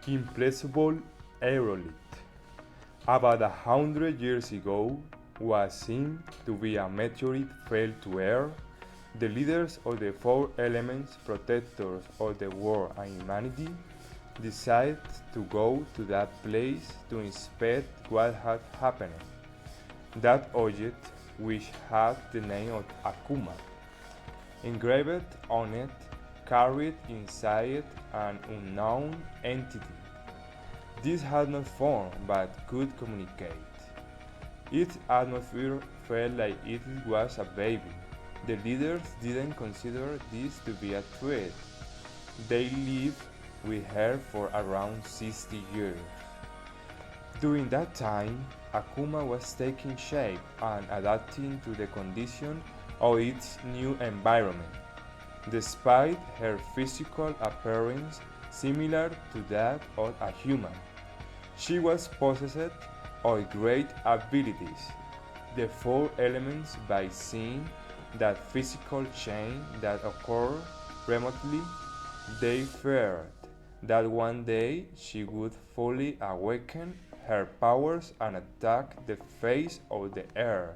Implausible Aerolith, about 100 years ago, was seen to be a meteorite fell to Earth. The leaders of the four elements, protectors of the world and humanity, decided to go to that place to inspect what had happened. That object, which had the name of Akuma, engraved on it, carried inside an unknown entity. This had no form but could communicate. Its atmosphere felt like it was a baby. The leaders didn't consider this to be a threat. They lived with her for around 60 years. During that time, Akuma was taking shape and adapting to the conditions of its new environment. Despite her physical appearance similar to that of a human, she was possessed of great abilities. The four elements, by seeing that physical change that occurred remotely, they feared that one day she would fully awaken her powers and attack the face of the earth.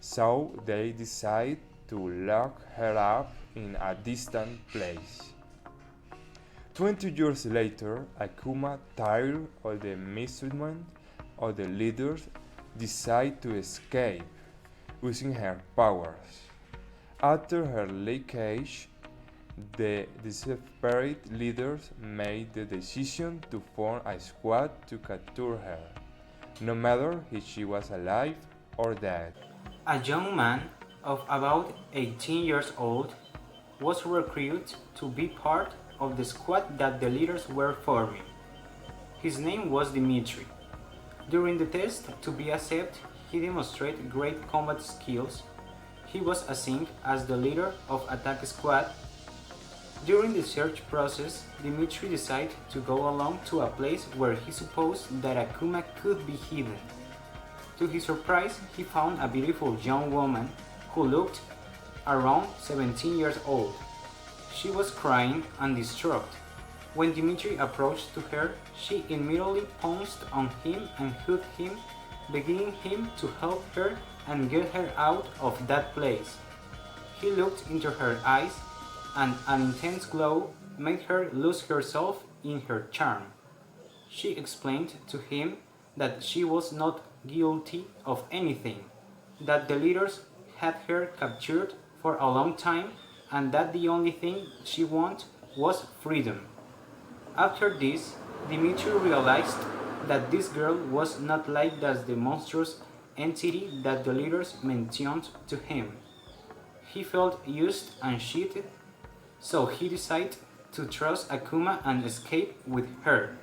So they decided to lock her up in a distant place. 20 years later, Akuma, tired of the mistreatment of the leaders, decided to escape using her powers. After her leakage, the desperate leaders made the decision to form a squad to capture her, no matter if she was alive or dead. A young man of about 18 years old was recruited to be part of the squad that the leaders were forming. His name was Dimitri. During the test to be accepted, he demonstrated great combat skills. He was assigned as the leader of attack squad. During the search process, Dimitri decided to go along to a place where he supposed that Akuma could be hidden. To his surprise, he found a beautiful young woman who looked around 17 years old. She was crying and distraught. When Dimitri approached to her, she immediately pounced on him and hugged him, begging him to help her and get her out of that place. He looked into her eyes, and an intense glow made her lose herself in her charm. She explained to him that she was not guilty of anything, that the leaders had her captured for a long time, and that the only thing she wanted was freedom. After this, Dimitri realized that this girl was not like the monstrous entity that the leaders mentioned to him. He felt used and cheated, so he decided to trust Akuma and escape with her.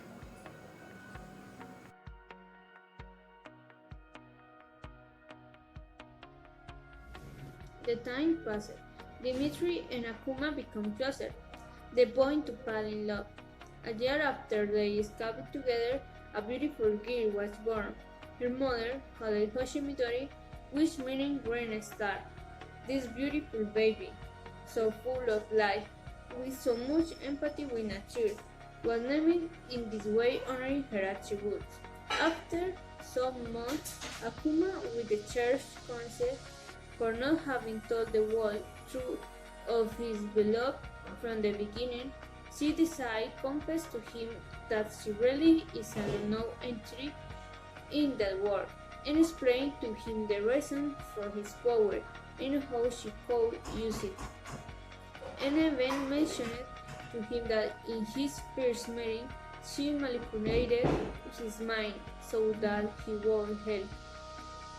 The time passed. Dimitri and Akuma become closer. They point to fall in love. A year after they escaped together, a beautiful girl was born. Her mother called it Hoshimidori, which meaning green star. This beautiful baby, so full of life, with so much empathy with nature, was named in this way honoring her attributes. After some months, Akuma, with the church council for not having told the world truth of his beloved from the beginning, she decided confess to him that she really is an unknown entity in that world, and explained to him the reason for his power and how she could use it. And even mentioned to him that in his first meeting she manipulated his mind so that he won't help.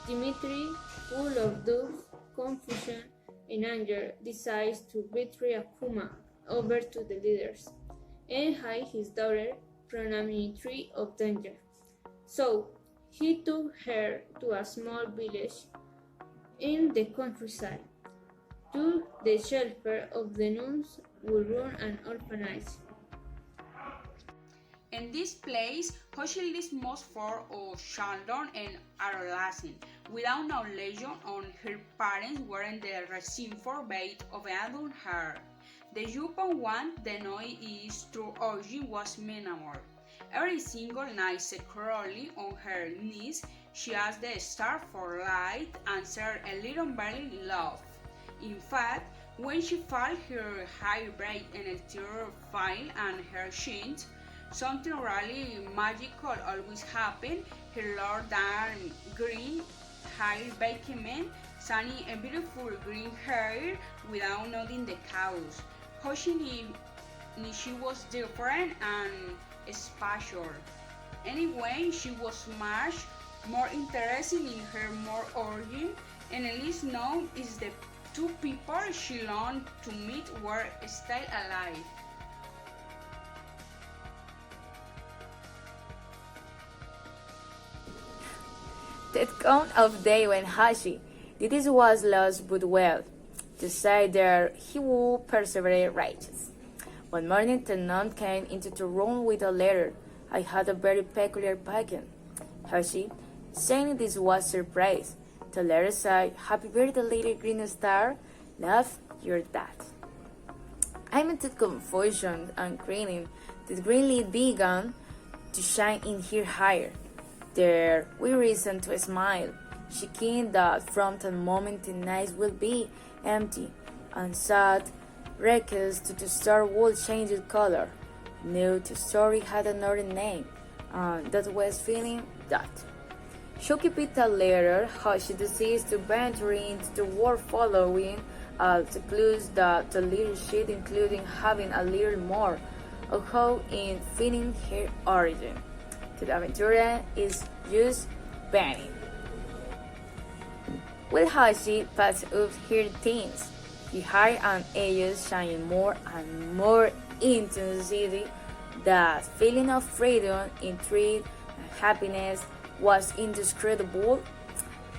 Dimitri, full of doubt, confusion, and anger, decides to betray Akuma over to the leaders and hide his daughter from a ministry of danger. So he took her to a small village in the countryside, to the shelter of the nuns who run an orphanage. In this place, Hochela's most for of Shandon and Aerolith, without knowledge on her parents were in the regime forbade of adult her. The Yupan one, the noise is through origin was minimal. Every single night, secretly on her knees, she asked the star for light and said a little barely love. In fact, when she felt her hair break and a tear file and her shins, something really magical always happened. Her Lord Dan green hair became sunny and beautiful green hair without noting the chaos. How she knew she was different and special. Anyway, she was much more interesting in her more origin, and at least known is the two people she longed to meet were still alive. That count of day when Hashi did his was lost but well, to say there he would persevere righteous. One morning the nun came into the room with a letter. I had a very peculiar packet. Hashi, saying this was surprise. The letter said, Happy birthday, little green star. Love, your dad. I met the confusion and grinning. The green light began to shine in her hair. There we reason to smile. She knew that from that moment the night will be empty and sad. Reckless to the star would change its color. Knew the story had another name, and that was feeling that. She kept that letter, how she decided to venture into the world following the clues that the little sheet including having a little more of how in finding her origin. The adventure is just beginning. Will Hashi pass up her teens, her hair and edges shining more and more into the city. That feeling of freedom, intrigue, and happiness was indescribable.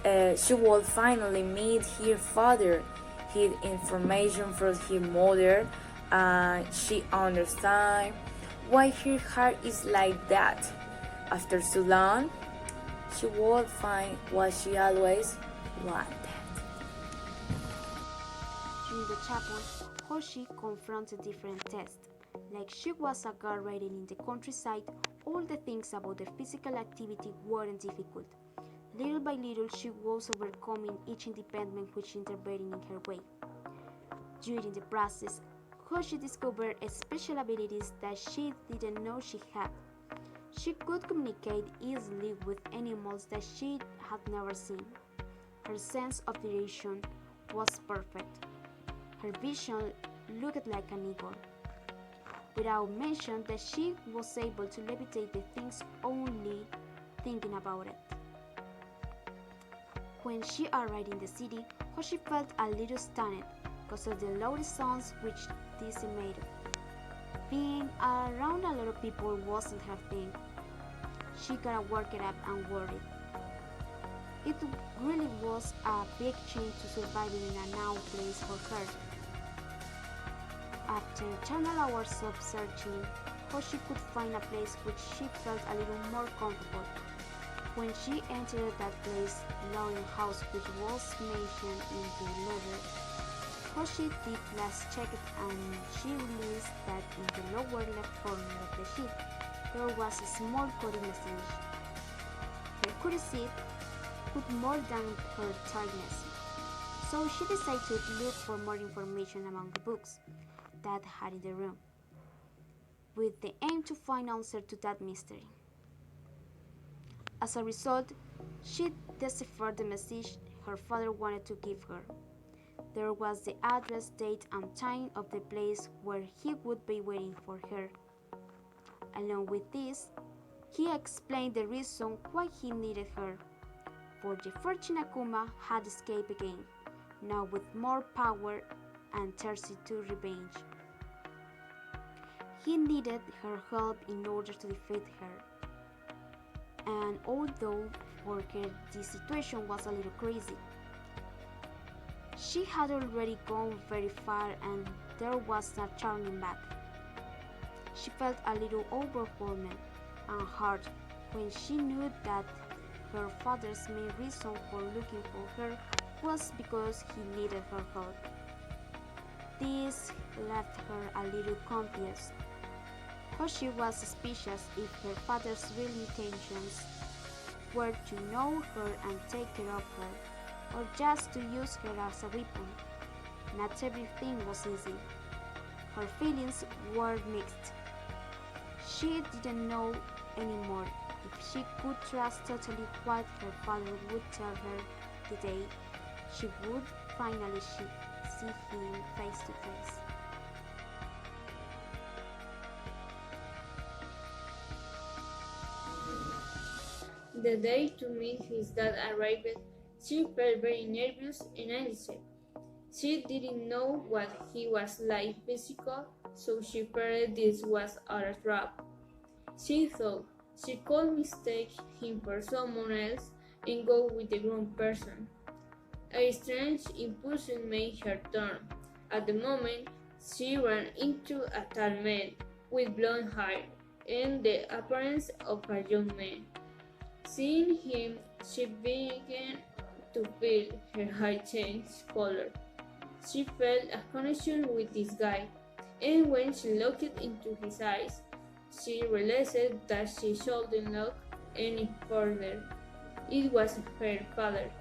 She would finally meet her father, hear information from her mother, and she understand why her heart is like that. After so long, she would find what she always wanted. During the chapel, Hoshi confronts a different test. Like she was a girl riding in the countryside, all the things about the physical activity weren't difficult. Little by little, she was overcoming each impediment which intervened in her way. During the process, Hoshi discovered special abilities that she didn't know she had. She could communicate easily with animals that she had never seen. Her sense of direction was perfect. Her vision looked like an eagle. Without mention that she was able to levitate the things only thinking about it. When she arrived in the city, Hoshi felt a little stunned because of the loud sounds which decimated. Being around a lot of people wasn't her thing. She got worked up and worried. It really was a big change to surviving in a new place for her. After 10 hours of searching, Hoshi could find a place which she felt a little more comfortable. When she entered that place, lone house which was mentioned in the letter, Hoshi did last check it and she realized that in the lower left corner of the sheet, there was a small coded message. Her curiosity put more than her tiredness, so she decided to look for more information among the books that had in the room, with the aim to find answer to that mystery. As a result, she deciphered the message her father wanted to give her. There was the address, date, and time of the place where he would be waiting for her. Along with this, he explained the reason why he needed her. For the fortunate Akuma had escaped again, now with more power and thirsty to revenge. He needed her help in order to defeat her. And although for her the situation was a little crazy, she had already gone very far and there was no turning back. She felt a little overwhelmed and hurt when she knew that her father's main reason for looking for her was because he needed her help. This left her a little confused. Hoshi was suspicious if her father's real intentions were to know her and take care of her, or just to use her as a weapon. Not everything was easy. Her feelings were mixed. She didn't know anymore if she could trust totally what her father would tell her the day she would finally see him face to face. The day to meet his dad arrived, she felt very nervous and anxious. She didn't know what he was like physically, so she feared this was a trap. She thought she could mistake him for someone else and go with the wrong person. A strange impulse made her turn. At the moment, she ran into a tall man with blonde hair and the appearance of a young man. Seeing him, she began to feel her heart change color. She felt a connection with this guy, and when she looked into his eyes, she realized that she shouldn't look any further. It was her father,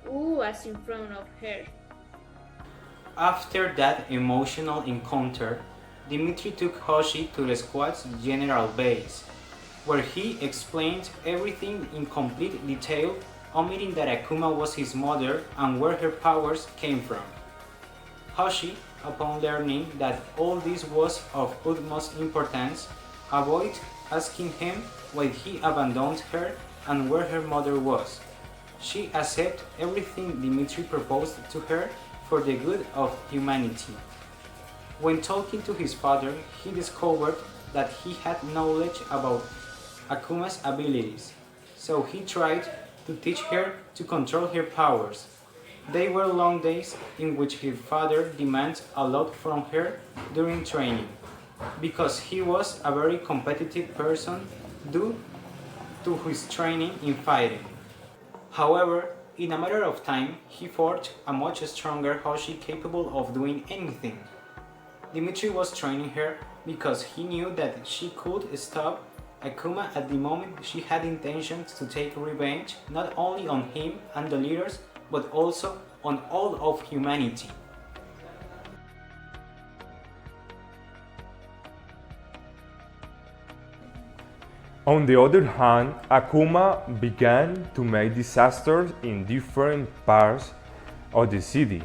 who was in front of her. After that emotional encounter, Dimitri took Hoshi to the squad's general base, where he explained everything in complete detail, omitting that Akuma was his mother and where her powers came from. Hoshi, upon learning that all this was of utmost importance, avoided asking him why he abandoned her and where her mother was. She accepted everything Dimitri proposed to her for the good of humanity. When talking to his father, he discovered that he had knowledge about Akuma's abilities, so he tried to teach her to control her powers. They were long days in which her father demanded a lot from her during training, because he was a very competitive person due to his training in fighting. However, in a matter of time, he forged a much stronger Hoshi capable of doing anything. Dimitri was training her because he knew that she could stop Akuma at the moment she had intentions to take revenge not only on him and the leaders, but also on all of humanity. On the other hand, Akuma began to make disasters in different parts of the city,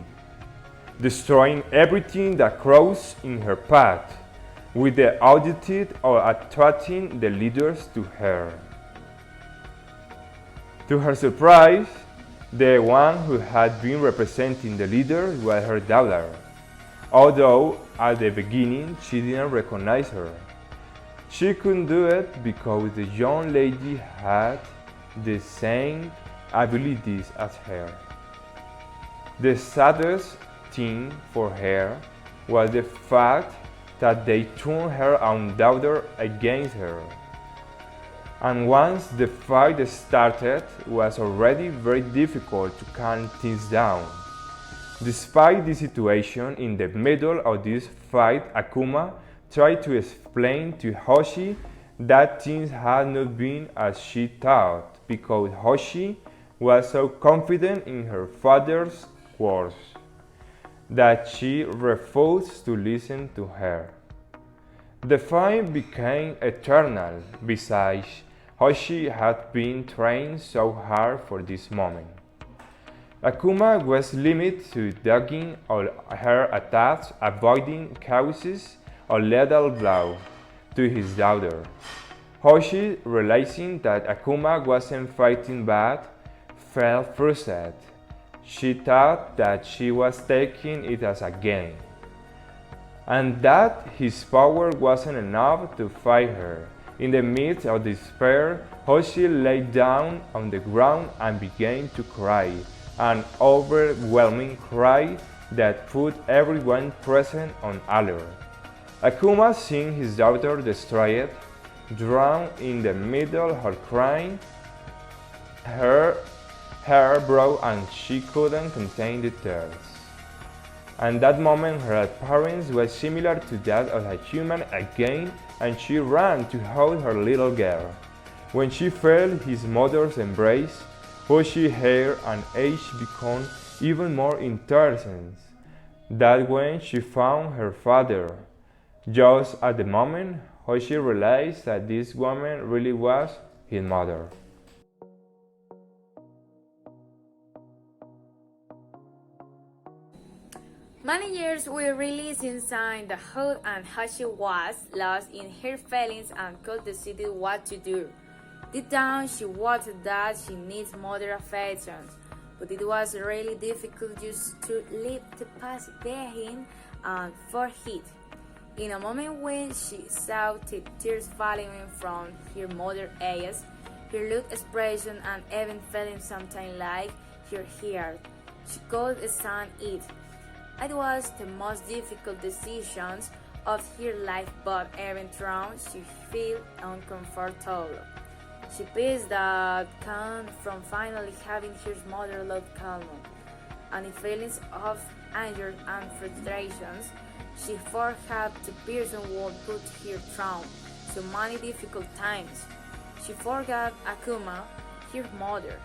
destroying everything that crossed in her path, with the objective of attracting the leaders to her. To her surprise, the one who had been representing the leaders was her daughter, although at the beginning she didn't recognize her. She couldn't do it because the young lady had the same abilities as her. The saddest thing for her was the fact that they turned her own daughter against her. And once the fight started, it was already very difficult to calm things down. Despite the situation, in the middle of this fight, Akuma tried to explain to Hoshi that things had not been as she thought, because Hoshi was so confident in her father's words that she refused to listen to her. The fight became eternal. Besides, Hoshi had been trained so hard for this moment. Akuma was limited to dodging all her attacks, avoiding causes or lethal blow to his daughter. Hoshi, realizing that Akuma wasn't fighting back, felt frustrated. She thought that she was taking it as a game, and that his power wasn't enough to fight her. In the midst of despair, Hoshi lay down on the ground and began to cry, an overwhelming cry that put everyone present on alert. Akuma, seeing his daughter destroyed, drowned in the middle of her crying. Her hair broke and she couldn't contain the tears. and that moment her appearance was similar to that of a human again, and she ran to hold her little girl. When she felt his mother's embrace, Hoshi's hair and age became even more intense than when she found her father. Just at the moment, Hoshi realized that this woman really was his mother. Many years were released inside the hood, and Hoshi was lost in her feelings and could decide what to do. Deep down, she wanted that she needs mother affection, but it was really difficult just to leave the past behind and forget. In a moment when she saw the tears falling from her mother's eyes, her look, expression, and even feeling something like her heart, she could stand it. It was the most difficult decisions of her life, but even though she felt uncomfortable. She peace that came from finally having her mother love calm, and the feelings of anger and frustrations she forgot the person who put her through so many difficult times. She forgot Akuma, her mother.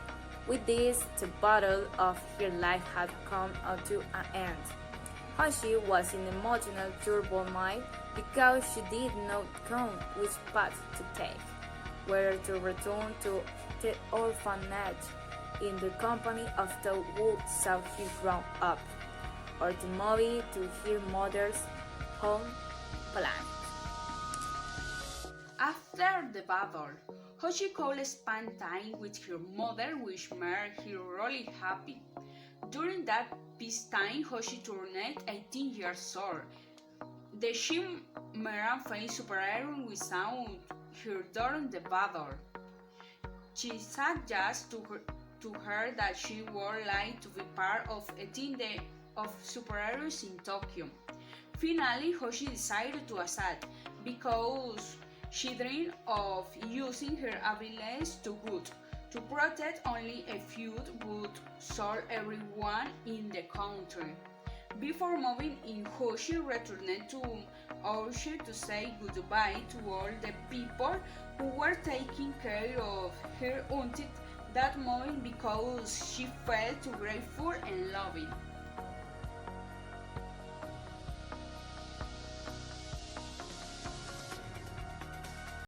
With this, the battle of her life had come to an end. Hoshi was in emotional turbulence because she did not know which path to take, whether to return to the orphanage in the company of those who saw her grow up, or to move to her mother's home planet. After the battle, Hoshi could spend time with her mother, which made her really happy. During that peacetime, Hoshi turned 18 years old. The Marín faced superhero without her during the battle. She suggested to her that she would like to be part of a team of superheroes in Tokyo. Finally, Hoshi decided to accept because she dreamed of using her abilities to good, to protect only a few would serve everyone in the country. Before moving in, Hoshi returned to Orozco to say goodbye to all the people who were taking care of her until that moment because she felt too grateful and loving.